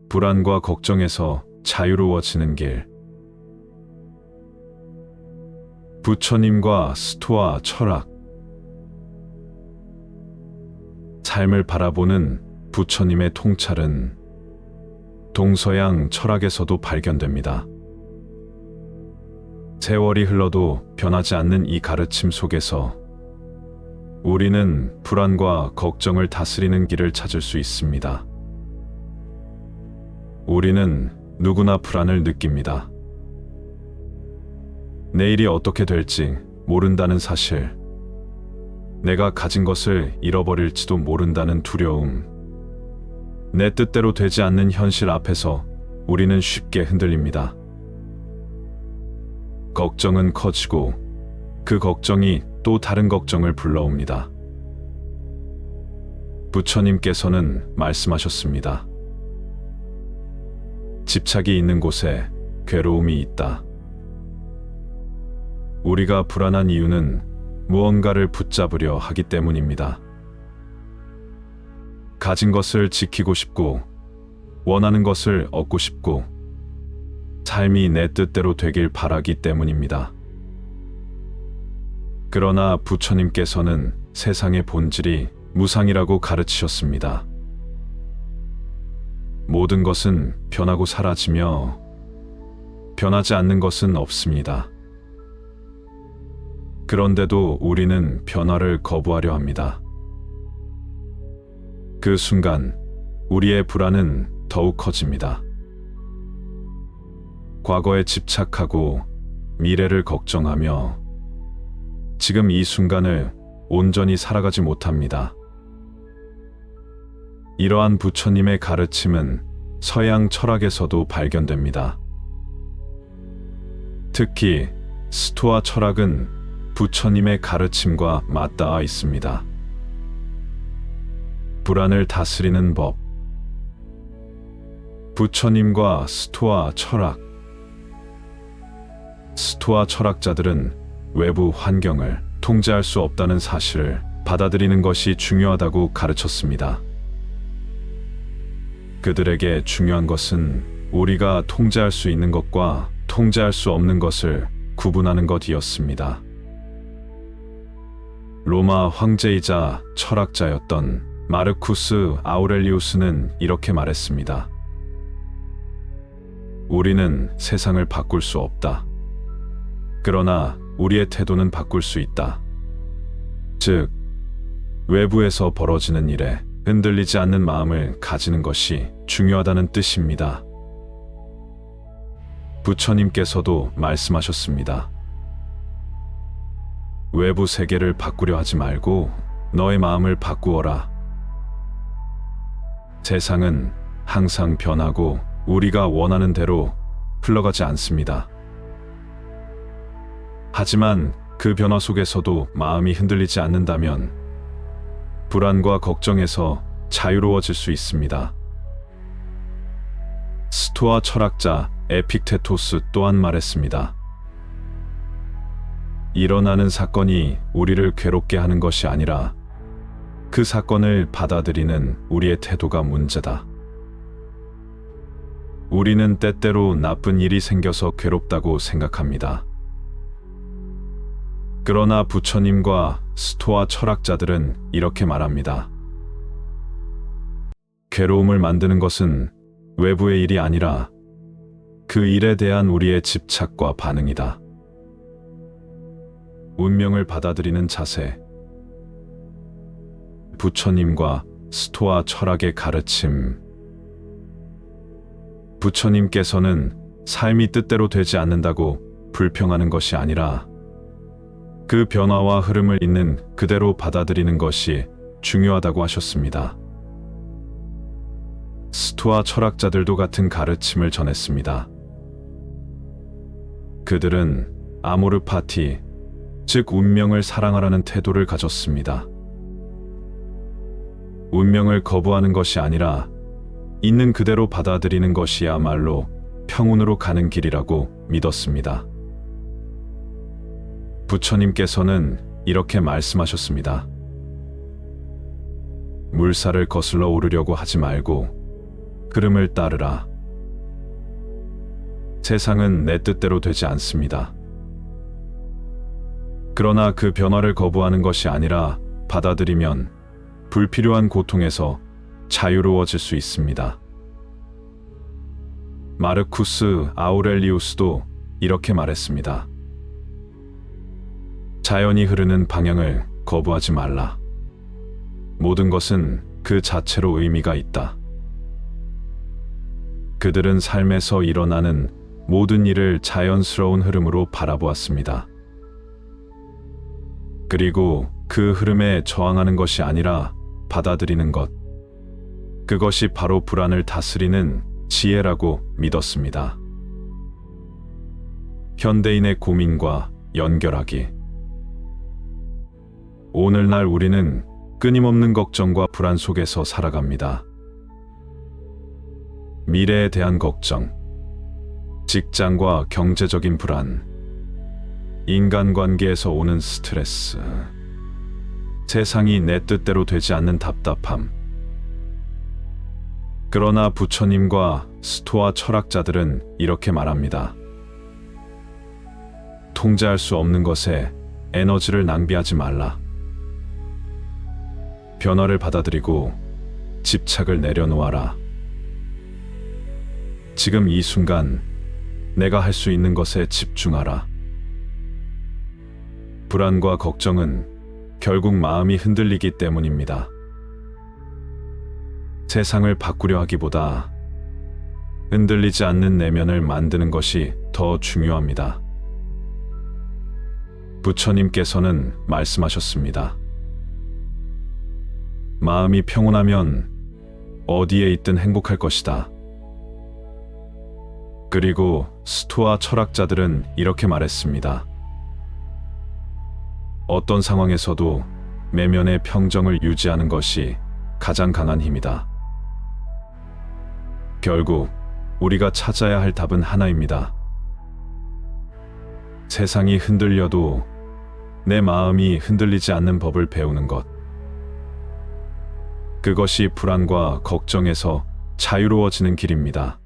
불안과 걱정에서 자유로워지는 길. 부처님과 스토아 철학. 삶을 바라보는 부처님의 통찰은 동서양 철학에서도 발견됩니다. 세월이 흘러도 변하지 않는 이 가르침 속에서 우리는 불안과 걱정을 다스리는 길을 찾을 수 있습니다. 우리는 누구나 불안을 느낍니다. 내일이 어떻게 될지 모른다는 사실, 내가 가진 것을 잃어버릴지도 모른다는 두려움, 내 뜻대로 되지 않는 현실 앞에서 우리는 쉽게 흔들립니다. 걱정은 커지고 그 걱정이 또 다른 걱정을 불러옵니다. 부처님께서는 말씀하셨습니다. 집착이 있는 곳에 괴로움이 있다. 우리가 불안한 이유는 무언가를 붙잡으려 하기 때문입니다. 가진 것을 지키고 싶고, 원하는 것을 얻고 싶고, 삶이 내 뜻대로 되길 바라기 때문입니다. 그러나 부처님께서는 세상의 본질이 무상이라고 가르치셨습니다. 모든 것은 변하고 사라지며 변하지 않는 것은 없습니다. 그런데도 우리는 변화를 거부하려 합니다. 그 순간 우리의 불안은 더욱 커집니다. 과거에 집착하고 미래를 걱정하며 지금 이 순간을 온전히 살아가지 못합니다. 이러한 부처님의 가르침은 서양 철학에서도 발견됩니다. 특히 스토아 철학은 부처님의 가르침과 맞닿아 있습니다. 불안을 다스리는 법. 부처님과 스토아 철학. 스토아 철학자들은 외부 환경을 통제할 수 없다는 사실을 받아들이는 것이 중요하다고 가르쳤습니다. 그들에게 중요한 것은 우리가 통제할 수 있는 것과 통제할 수 없는 것을 구분하는 것이었습니다. 로마 황제이자 철학자였던 마르쿠스 아우렐리우스는 이렇게 말했습니다. 우리는 세상을 바꿀 수 없다. 그러나 우리의 태도는 바꿀 수 있다. 즉, 외부에서 벌어지는 일에 흔들리지 않는 마음을 가지는 것이 중요하다는 뜻입니다. 부처님께서도 말씀하셨습니다. 외부 세계를 바꾸려 하지 말고 너의 마음을 바꾸어라. 세상은 항상 변하고 우리가 원하는 대로 흘러가지 않습니다. 하지만 그 변화 속에서도 마음이 흔들리지 않는다면 불안과 걱정에서 자유로워질 수 있습니다. 스토아 철학자 에픽테토스 또한 말했습니다. 일어나는 사건이 우리를 괴롭게 하는 것이 아니라 그 사건을 받아들이는 우리의 태도가 문제다. 우리는 때때로 나쁜 일이 생겨서 괴롭다고 생각합니다. 그러나 부처님과 스토아 철학자들은 이렇게 말합니다. 괴로움을 만드는 것은 외부의 일이 아니라 그 일에 대한 우리의 집착과 반응이다. 운명을 받아들이는 자세. 부처님과 스토아 철학의 가르침. 부처님께서는 삶이 뜻대로 되지 않는다고 불평하는 것이 아니라 그 변화와 흐름을 있는 그대로 받아들이는 것이 중요하다고 하셨습니다. 스토아 철학자들도 같은 가르침을 전했습니다. 그들은 아모르 파티, 즉 운명을 사랑하라는 태도를 가졌습니다. 운명을 거부하는 것이 아니라 있는 그대로 받아들이는 것이야말로 평온으로 가는 길이라고 믿었습니다. 부처님께서는 이렇게 말씀하셨습니다. 물살을 거슬러 오르려고 하지 말고 흐름을 따르라. 세상은 내 뜻대로 되지 않습니다. 그러나 그 변화를 거부하는 것이 아니라 받아들이면 불필요한 고통에서 자유로워질 수 있습니다. 마르쿠스 아우렐리우스도 이렇게 말했습니다. 자연이 흐르는 방향을 거부하지 말라. 모든 것은 그 자체로 의미가 있다. 그들은 삶에서 일어나는 모든 일을 자연스러운 흐름으로 바라보았습니다. 그리고 그 흐름에 저항하는 것이 아니라 받아들이는 것, 그것이 바로 불안을 다스리는 지혜라고 믿었습니다. 현대인의 고민과 연결하기. 오늘날 우리는 끊임없는 걱정과 불안 속에서 살아갑니다. 미래에 대한 걱정, 직장과 경제적인 불안, 인간관계에서 오는 스트레스, 세상이 내 뜻대로 되지 않는 답답함. 그러나 부처님과 스토아 철학자들은 이렇게 말합니다. 통제할 수 없는 것에 에너지를 낭비하지 말라. 변화를 받아들이고 집착을 내려놓아라. 지금 이 순간 내가 할 수 있는 것에 집중하라. 불안과 걱정은 결국 마음이 흔들리기 때문입니다. 세상을 바꾸려 하기보다 흔들리지 않는 내면을 만드는 것이 더 중요합니다. 부처님께서는 말씀하셨습니다. 마음이 평온하면 어디에 있든 행복할 것이다. 그리고 스토아 철학자들은 이렇게 말했습니다. 어떤 상황에서도 내면의 평정을 유지하는 것이 가장 강한 힘이다. 결국 우리가 찾아야 할 답은 하나입니다. 세상이 흔들려도 내 마음이 흔들리지 않는 법을 배우는 것. 그것이 불안과 걱정에서 자유로워지는 길입니다.